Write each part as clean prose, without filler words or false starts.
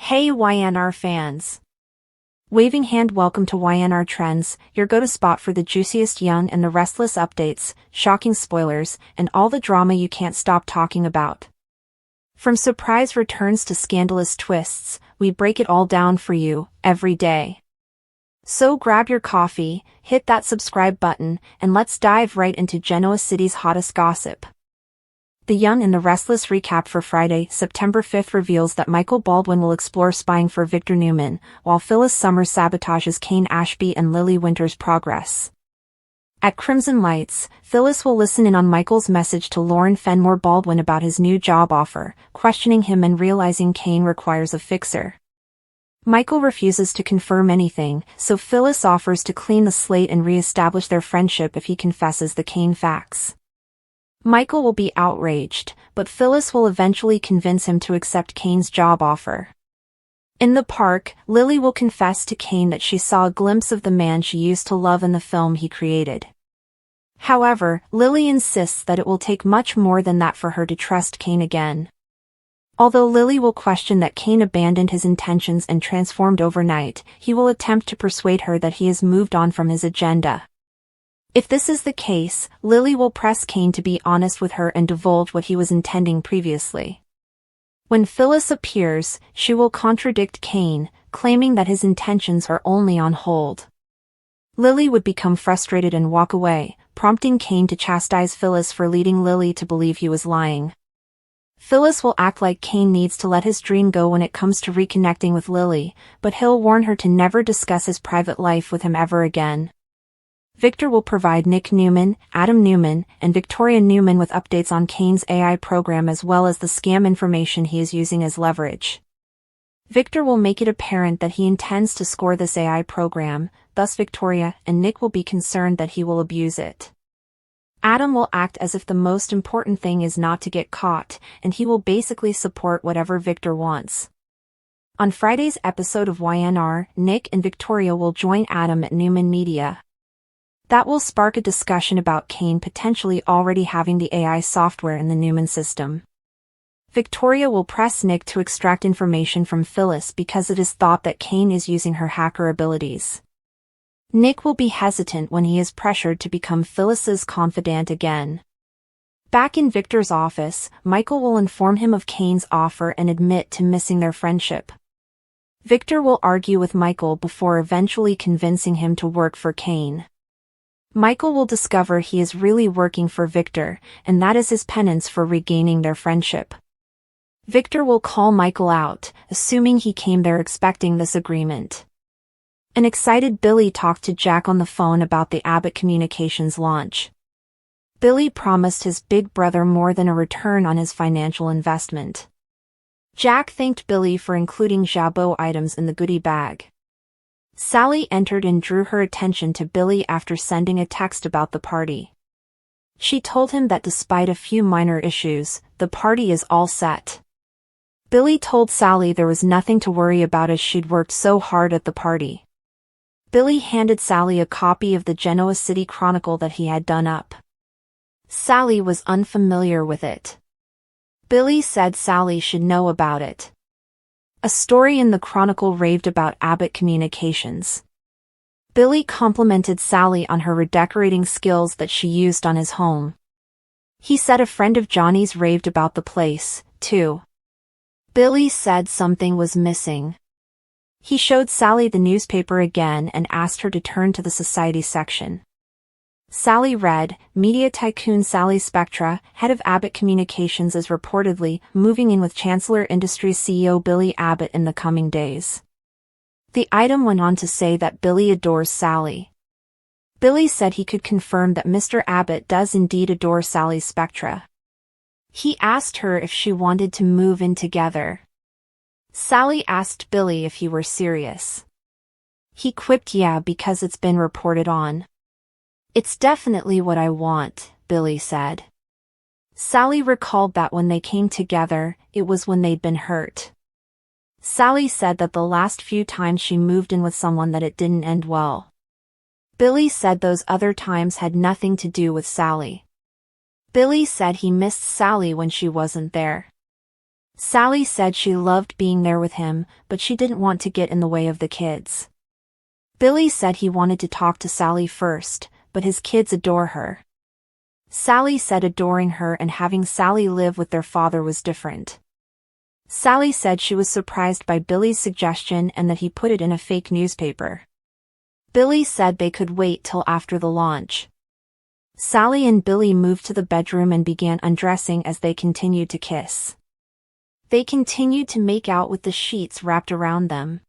Hey YNR fans! Waving hand, welcome to YNR Trends, your go-to spot for the juiciest Young and the Restless updates, shocking spoilers, and all the drama you can't stop talking about. From surprise returns to scandalous twists, we break it all down for you, every day. So grab your coffee, hit that subscribe button, and let's dive right into Genoa City's hottest gossip. The Young and the Restless recap for Friday, September 5th reveals that Michael Baldwin will explore spying for Victor Newman, while Phyllis Summers sabotages Kane Ashby and Lily Winter's progress. At Crimson Lights, Phyllis will listen in on Michael's message to Lauren Fenmore Baldwin about his new job offer, questioning him and realizing Kane requires a fixer. Michael refuses to confirm anything, so Phyllis offers to clean the slate and re-establish their friendship if he confesses the Kane facts. Michael will be outraged, but Phyllis will eventually convince him to accept Kane's job offer. In the park, Lily will confess to Kane that she saw a glimpse of the man she used to love in the film he created. However, Lily insists that it will take much more than that for her to trust Kane again. Although Lily will question that Kane abandoned his intentions and transformed overnight, he will attempt to persuade her that he has moved on from his agenda. If this is the case, Lily will press Kane to be honest with her and divulge what he was intending previously. When Phyllis appears, she will contradict Kane, claiming that his intentions are only on hold. Lily would become frustrated and walk away, prompting Kane to chastise Phyllis for leading Lily to believe he was lying. Phyllis will act like Kane needs to let his dream go when it comes to reconnecting with Lily, but he'll warn her to never discuss his private life with him ever again. Victor will provide Nick Newman, Adam Newman, and Victoria Newman with updates on Kane's AI program as well as the scam information he is using as leverage. Victor will make it apparent that he intends to score this AI program, thus Victoria and Nick will be concerned that he will abuse it. Adam will act as if the most important thing is not to get caught, and he will basically support whatever Victor wants. On Friday's episode of YNR, Nick and Victoria will join Adam at Newman Media. That will spark a discussion about Kane potentially already having the AI software in the Newman system. Victoria will press Nick to extract information from Phyllis because it is thought that Kane is using her hacker abilities. Nick will be hesitant when he is pressured to become Phyllis's confidant again. Back in Victor's office, Michael will inform him of Kane's offer and admit to missing their friendship. Victor will argue with Michael before eventually convincing him to work for Kane. Michael will discover he is really working for Victor, and that is his penance for regaining their friendship. Victor will call Michael out, assuming he came there expecting this agreement. An excited Billy talked to Jack on the phone about the Abbott Communications launch. Billy promised his big brother more than a return on his financial investment. Jack thanked Billy for including Jabot items in the goodie bag. Sally entered and drew her attention to Billy after sending a text about the party. She told him that despite a few minor issues, the party is all set. Billy told Sally there was nothing to worry about as she'd worked so hard at the party. Billy handed Sally a copy of the Genoa City Chronicle that he had done up. Sally was unfamiliar with it. Billy said Sally should know about it. A story in the Chronicle raved about Abbott Communications. Billy complimented Sally on her redecorating skills that she used on his home. He said a friend of Johnny's raved about the place, too. Billy said something was missing. He showed Sally the newspaper again and asked her to turn to the society section. Sally read, Media tycoon Sally Spectra, head of Abbott Communications, is reportedly moving in with Chancellor Industries CEO Billy Abbott in the coming days. The item went on to say that Billy adores Sally. Billy said he could confirm that Mr. Abbott does indeed adore Sally Spectra. He asked her if she wanted to move in together. Sally asked Billy if he were serious. He quipped, yeah, because it's been reported on. It's definitely what I want, Billy said. Sally recalled that when they came together, it was when they'd been hurt. Sally said that the last few times she moved in with someone that it didn't end well. Billy said those other times had nothing to do with Sally. Billy said he missed Sally when she wasn't there. Sally said she loved being there with him, but she didn't want to get in the way of the kids. Billy said he wanted to talk to Sally first, but his kids adore her. Sally said adoring her and having Sally live with their father was different. Sally said she was surprised by Billy's suggestion and that he put it in a fake newspaper. Billy said they could wait till after the launch. Sally and Billy moved to the bedroom and began undressing as they continued to kiss. They continued to make out with the sheets wrapped around them.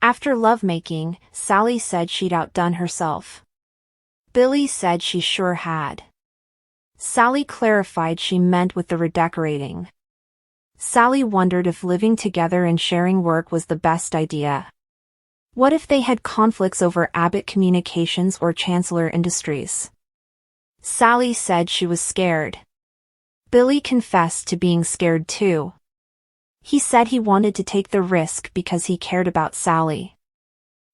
After lovemaking, Sally said she'd outdone herself. Billy said she sure had. Sally clarified she meant with the redecorating. Sally wondered if living together and sharing work was the best idea. What if they had conflicts over Abbott Communications or Chancellor Industries? Sally said she was scared. Billy confessed to being scared too. He said he wanted to take the risk because he cared about Sally.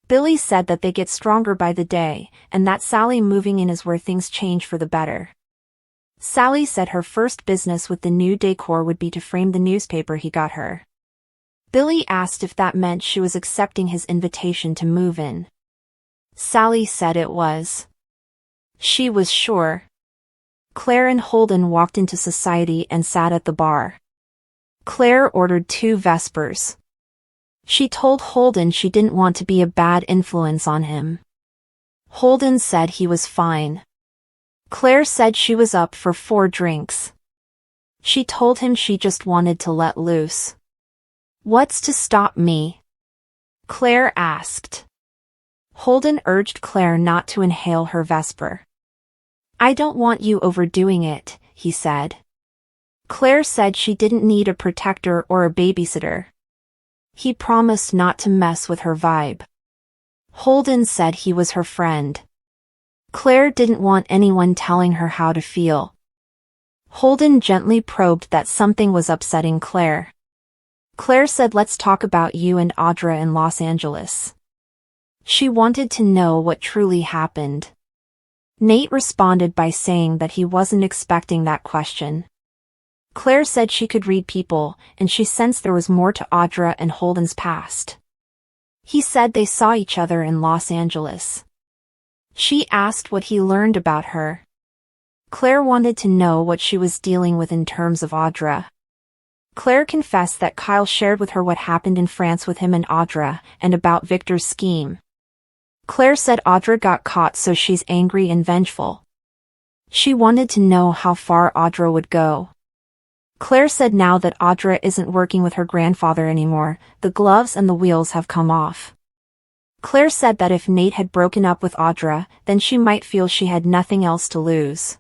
Billy said that they get stronger by the day, and that Sally moving in is where things change for the better. Sally said her first business with the new decor would be to frame the newspaper he got her. Billy asked if that meant she was accepting his invitation to move in. Sally said it was. She was sure. Claire and Holden walked into society and sat at the bar. Claire ordered 2 Vespers. She told Holden she didn't want to be a bad influence on him. Holden said he was fine. Claire said she was up for 4 drinks. She told him she just wanted to let loose. "What's to stop me?" Claire asked. Holden urged Claire not to inhale her Vesper. "I don't want you overdoing it," he said. Claire said she didn't need a protector or a babysitter. He promised not to mess with her vibe. Holden said he was her friend. Claire didn't want anyone telling her how to feel. Holden gently probed that something was upsetting Claire. Claire said, "Let's talk about you and Audra in Los Angeles." She wanted to know what truly happened. Nate responded by saying that he wasn't expecting that question. Claire said she could read people, and she sensed there was more to Audra and Holden's past. He said they saw each other in Los Angeles. She asked what he learned about her. Claire wanted to know what she was dealing with in terms of Audra. Claire confessed that Kyle shared with her what happened in France with him and Audra, and about Victor's scheme. Claire said Audra got caught, so she's angry and vengeful. She wanted to know how far Audra would go. Claire said now that Audra isn't working with her grandfather anymore, the gloves and the wheels have come off. Claire said that if Nate had broken up with Audra, then she might feel she had nothing else to lose.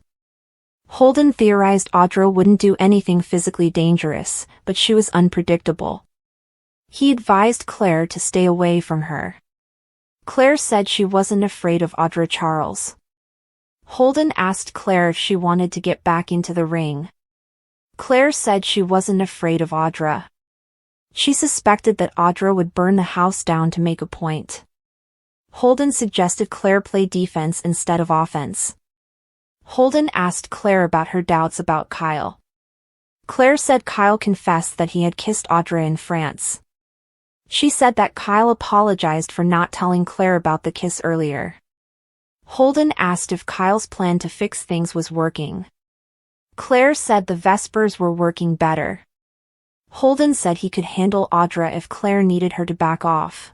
Holden theorized Audra wouldn't do anything physically dangerous, but she was unpredictable. He advised Claire to stay away from her. Claire said she wasn't afraid of Audra Charles. Holden asked Claire if she wanted to get back into the ring. Claire said she wasn't afraid of Audra. She suspected that Audra would burn the house down to make a point. Holden suggested Claire play defense instead of offense. Holden asked Claire about her doubts about Kyle. Claire said Kyle confessed that he had kissed Audra in France. She said that Kyle apologized for not telling Claire about the kiss earlier. Holden asked if Kyle's plan to fix things was working. Claire said the Vespers were working better. Holden said he could handle Audra if Claire needed her to back off.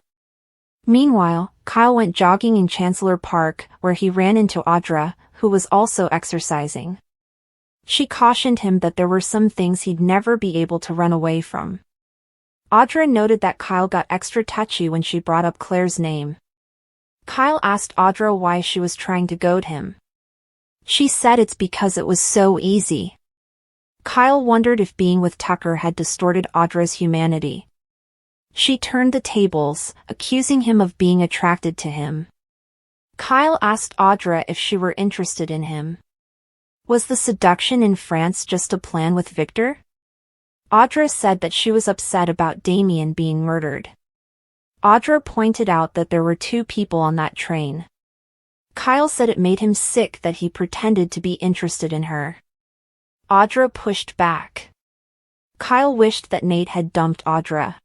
Meanwhile, Kyle went jogging in Chancellor Park, where he ran into Audra, who was also exercising. She cautioned him that there were some things he'd never be able to run away from. Audra noted that Kyle got extra touchy when she brought up Claire's name. Kyle asked Audra why she was trying to goad him. She said it's because it was so easy. Kyle wondered if being with Tucker had distorted Audra's humanity. She turned the tables, accusing him of being attracted to him. Kyle asked Audra if she were interested in him. Was the seduction in France just a plan with Victor? Audra said that she was upset about Damien being murdered. Audra pointed out that there were 2 people on that train. Kyle said it made him sick that he pretended to be interested in her. Audra pushed back. Kyle wished that Nate had dumped Audra.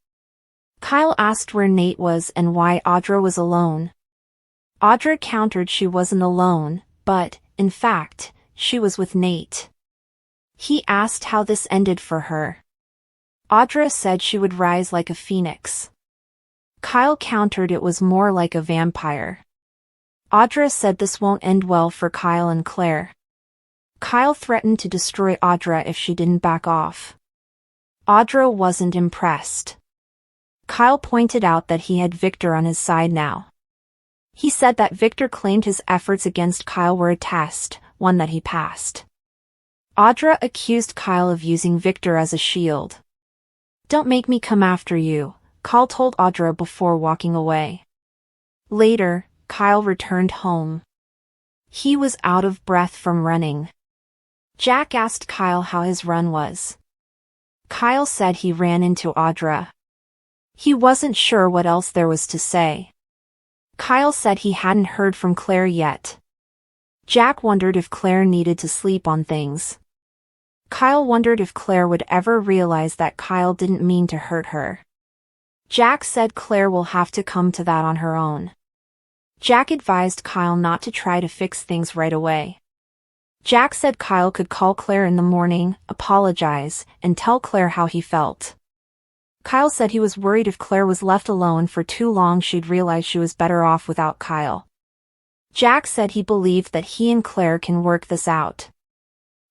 Kyle asked where Nate was and why Audra was alone. Audra countered she wasn't alone, but, in fact, she was with Nate. He asked how this ended for her. Audra said she would rise like a phoenix. Kyle countered it was more like a vampire. Audra said this won't end well for Kyle and Claire. Kyle threatened to destroy Audra if she didn't back off. Audra wasn't impressed. Kyle pointed out that he had Victor on his side now. He said that Victor claimed his efforts against Kyle were a test, one that he passed. Audra accused Kyle of using Victor as a shield. "Don't make me come after you," Kyle told Audra before walking away. Later, Kyle returned home. He was out of breath from running. Jack asked Kyle how his run was. Kyle said he ran into Audra. He wasn't sure what else there was to say. Kyle said he hadn't heard from Claire yet. Jack wondered if Claire needed to sleep on things. Kyle wondered if Claire would ever realize that Kyle didn't mean to hurt her. Jack said Claire will have to come to that on her own. Jack advised Kyle not to try to fix things right away. Jack said Kyle could call Claire in the morning, apologize, and tell Claire how he felt. Kyle said he was worried if Claire was left alone for too long she'd realize she was better off without Kyle. Jack said he believed that he and Claire can work this out.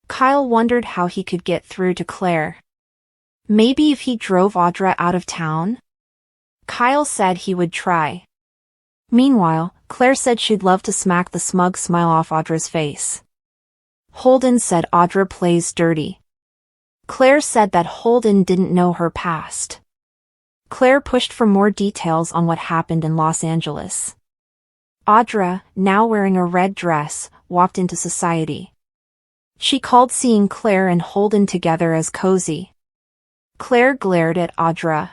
Kyle wondered how he could get through to Claire. Maybe if he drove Audra out of town? Kyle said he would try. Meanwhile, Claire said she'd love to smack the smug smile off Audra's face. Holden said Audra plays dirty. Claire said that Holden didn't know her past. Claire pushed for more details on what happened in Los Angeles. Audra, now wearing a red dress, walked into society. She called seeing Claire and Holden together as cozy. Claire glared at Audra.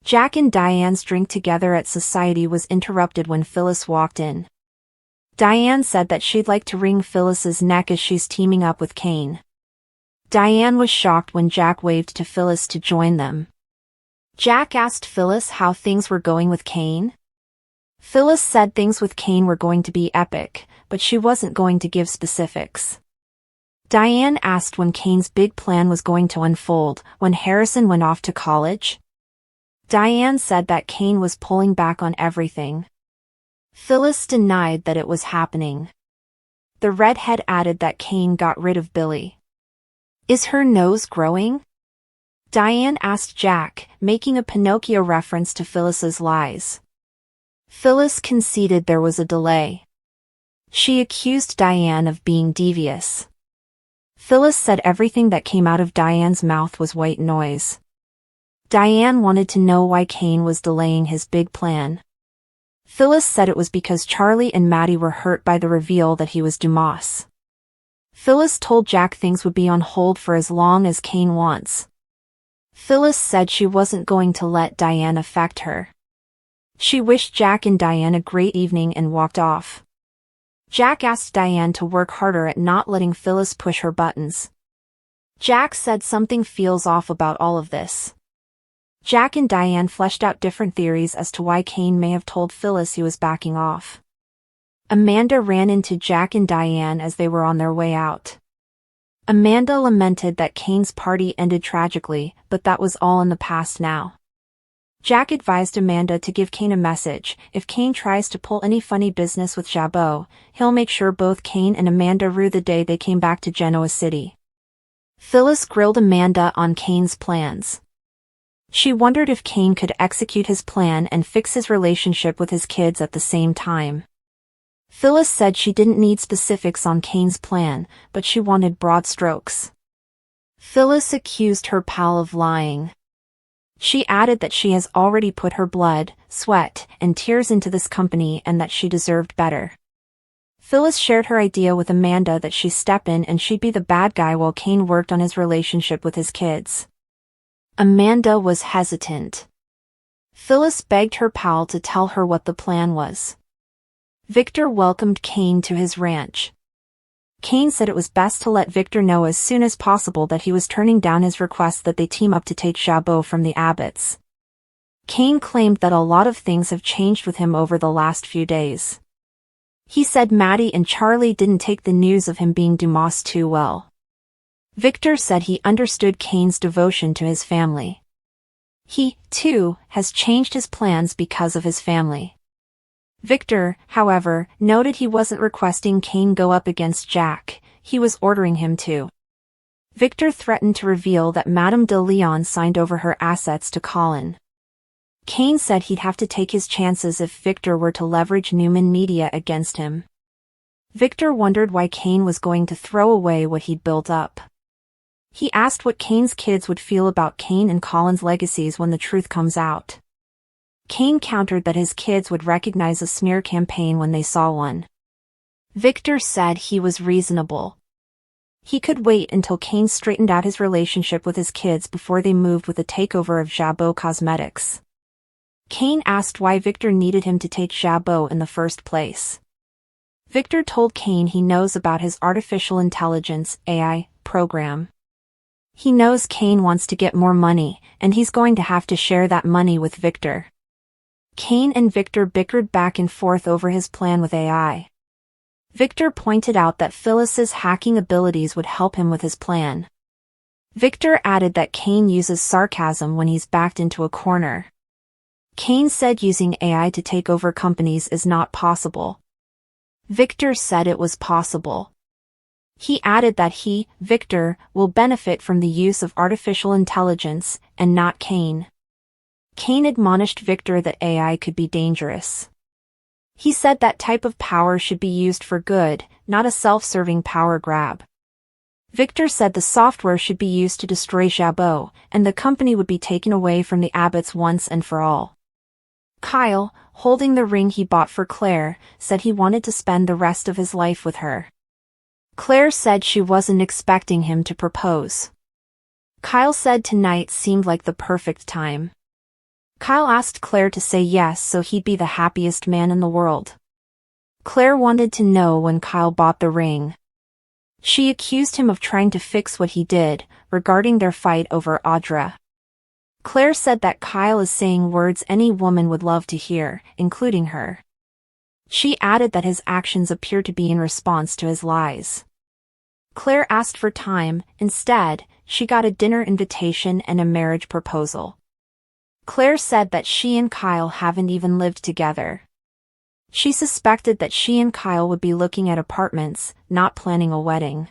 Jack and Diane's drink together at society was interrupted when Phyllis walked in. Diane said that she'd like to wring Phyllis's neck as she's teaming up with Kane. Diane was shocked when Jack waved to Phyllis to join them. Jack asked Phyllis how things were going with Kane. Phyllis said things with Kane were going to be epic, but she wasn't going to give specifics. Diane asked when Kane's big plan was going to unfold, when Harrison went off to college. Diane said that Kane was pulling back on everything. Phyllis denied that it was happening. The redhead added that Kane got rid of Billy. Is her nose growing? Diane asked Jack, making a Pinocchio reference to Phyllis's lies. Phyllis conceded there was a delay. She accused Diane of being devious. Phyllis said everything that came out of Diane's mouth was white noise. Diane wanted to know why Kane was delaying his big plan. Phyllis said it was because Charlie and Maddie were hurt by the reveal that he was Dumas. Phyllis told Jack things would be on hold for as long as Kane wants. Phyllis said she wasn't going to let Diane affect her. She wished Jack and Diane a great evening and walked off. Jack asked Diane to work harder at not letting Phyllis push her buttons. Jack said something feels off about all of this. Jack and Diane fleshed out different theories as to why Kane may have told Phyllis he was backing off. Amanda ran into Jack and Diane as they were on their way out. Amanda lamented that Kane's party ended tragically, but that was all in the past now. Jack advised Amanda to give Kane a message. If Kane tries to pull any funny business with Jabot, he'll make sure both Kane and Amanda rue the day they came back to Genoa City. Phyllis grilled Amanda on Kane's plans. She wondered if Kane could execute his plan and fix his relationship with his kids at the same time. Phyllis said she didn't need specifics on Kane's plan, but she wanted broad strokes. Phyllis accused her pal of lying. She added that she has already put her blood, sweat, and tears into this company and that she deserved better. Phyllis shared her idea with Amanda that she step in and she'd be the bad guy while Kane worked on his relationship with his kids. Amanda was hesitant. Phyllis begged her pal to tell her what the plan was. Victor welcomed Kane to his ranch. Kane said it was best to let Victor know as soon as possible that he was turning down his request that they team up to take Jabot from the Abbotts. Kane claimed that a lot of things have changed with him over the last few days. He said Maddie and Charlie didn't take the news of him being Dumas too well. Victor said he understood Kane's devotion to his family. He, too, has changed his plans because of his family. Victor, however, noted he wasn't requesting Kane go up against Jack, he was ordering him to. Victor threatened to reveal that Madame de Leon signed over her assets to Colin. Kane said he'd have to take his chances if Victor were to leverage Newman Media against him. Victor wondered why Kane was going to throw away what he'd built up. He asked what Kane's kids would feel about Kane and Colin's legacies when the truth comes out. Kane countered that his kids would recognize a smear campaign when they saw one. Victor said he was reasonable. He could wait until Kane straightened out his relationship with his kids before they moved with the takeover of Jabot Cosmetics. Kane asked why Victor needed him to take Jabot in the first place. Victor told Kane he knows about his artificial intelligence (AI) program. He knows Kane wants to get more money, and he's going to have to share that money with Victor. Kane and Victor bickered back and forth over his plan with AI. Victor pointed out that Phyllis's hacking abilities would help him with his plan. Victor added that Kane uses sarcasm when he's backed into a corner. Kane said using AI to take over companies is not possible. Victor said it was possible. He added that he, Victor, will benefit from the use of artificial intelligence, and not Kane. Kane admonished Victor that AI could be dangerous. He said that type of power should be used for good, not a self-serving power grab. Victor said the software should be used to destroy Jabot, and the company would be taken away from the Abbotts once and for all. Kyle, holding the ring he bought for Claire, said he wanted to spend the rest of his life with her. Claire said she wasn't expecting him to propose. Kyle said tonight seemed like the perfect time. Kyle asked Claire to say yes so he'd be the happiest man in the world. Claire wanted to know when Kyle bought the ring. She accused him of trying to fix what he did, regarding their fight over Audra. Claire said that Kyle is saying words any woman would love to hear, including her. She added that his actions appear to be in response to his lies. Claire asked for time. Instead, she got a dinner invitation and a marriage proposal. Claire said that she and Kyle haven't even lived together. She suspected that she and Kyle would be looking at apartments, not planning a wedding.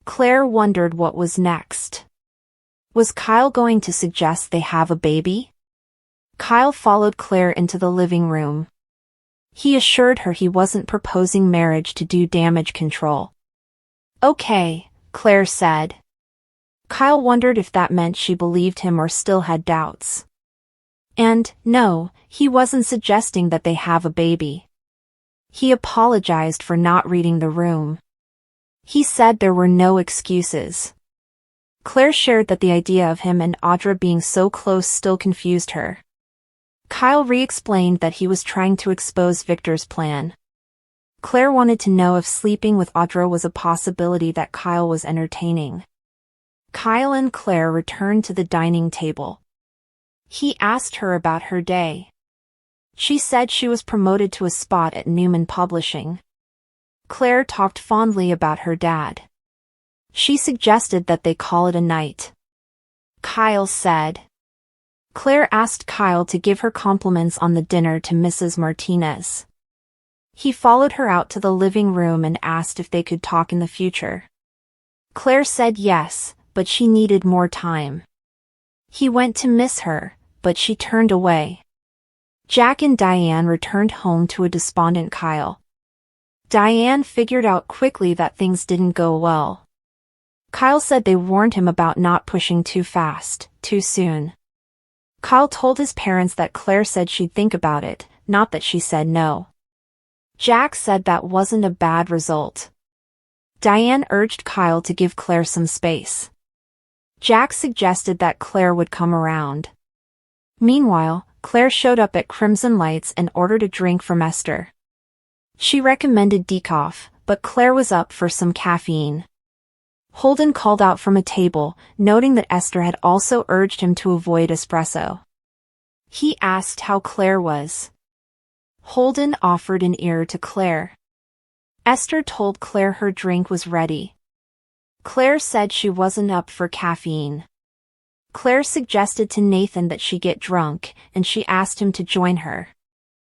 Claire wondered what was next. Was Kyle going to suggest they have a baby? Kyle followed Claire into the living room. He assured her he wasn't proposing marriage to do damage control. Okay, Claire said. Kyle wondered if that meant she believed him or still had doubts. And, no, he wasn't suggesting that they have a baby. He apologized for not reading the room. He said there were no excuses. Claire shared that the idea of him and Audra being so close still confused her. Kyle re-explained that he was trying to expose Victor's plan. Claire wanted to know if sleeping with Audra was a possibility that Kyle was entertaining. Kyle and Claire returned to the dining table. He asked her about her day. She said she was promoted to a spot at Newman Publishing. Claire talked fondly about her dad. She suggested that they call it a night. Kyle said. Claire asked Kyle to give her compliments on the dinner to Mrs. Martinez. He followed her out to the living room and asked if they could talk in the future. Claire said yes, but she needed more time. He went to miss her, but she turned away. Jack and Diane returned home to a despondent Kyle. Diane figured out quickly that things didn't go well. Kyle said they warned him about not pushing too fast, too soon. Kyle told his parents that Claire said she'd think about it, not that she said no. Jack said that wasn't a bad result. Diane urged Kyle to give Claire some space. Jack suggested that Claire would come around. Meanwhile, Claire showed up at Crimson Lights and ordered a drink from Esther. She recommended decaf, but Claire was up for some caffeine. Holden called out from a table, noting that Esther had also urged him to avoid espresso. He asked how Claire was. Holden offered an ear to Claire. Esther told Claire her drink was ready. Claire said she wasn't up for caffeine. Claire suggested to Nathan that she get drunk, and she asked him to join her.